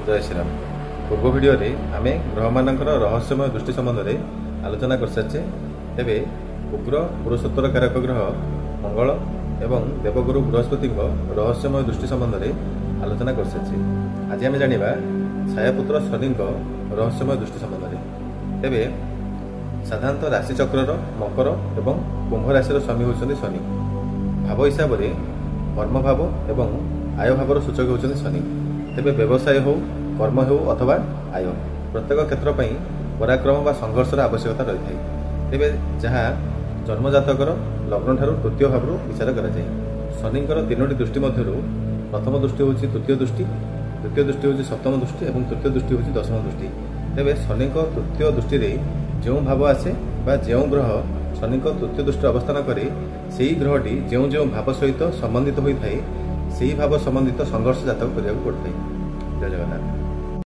जय श्रीराम। पूर्व वीडियो रे आमे ग्रह मानकर रहस्यमय दृष्टि संबंध में आलोचना कर सारे। तेबे उग्र पुरुषोत्तर कारक ग्रह मंगल एवं देवगुरु बृहस्पति रहस्यमय दृष्टि संबंध में आलोचना कर सारे। आज आम जाना छायापुत्र शनि रहस्यमय दृष्टि संबंध में। तेबे साधारणतः राशिचक्र मकर एवं कुंभ राशि स्वामी होती शनि। भाव हिसाब से कर्म भाव एवं आय भावर सूचक होती शनि। तेबे व्यवसाय हो कर्म हो अथवा आय प्रत्येक क्षेत्र पर पराक्रम व संघर्षर आवश्यकता रही है। तेबे जहाँ जन्मजातकर लग्न ठारू तृतीय भाव विचार कराए। शनिंकर तीनोटी दृष्टि मध्य प्रथम दृष्टि हूँ तृतीय दृष्टि, द्वितीय दृष्टि हूँ सप्तम दृष्टि और तृतीय दृष्टि हूँ दशम दृष्टि। तेबे शनि तृतीय दृष्टि जो भाव आसे बा जो ग्रह शनि तृतीय दृष्टि अवस्थान करे से ग्रहटी जो भाव सहित संबंधित होता है से भाव संबंधित संघर्ष जातक करने पड़ता है। जय जगन्नाथ।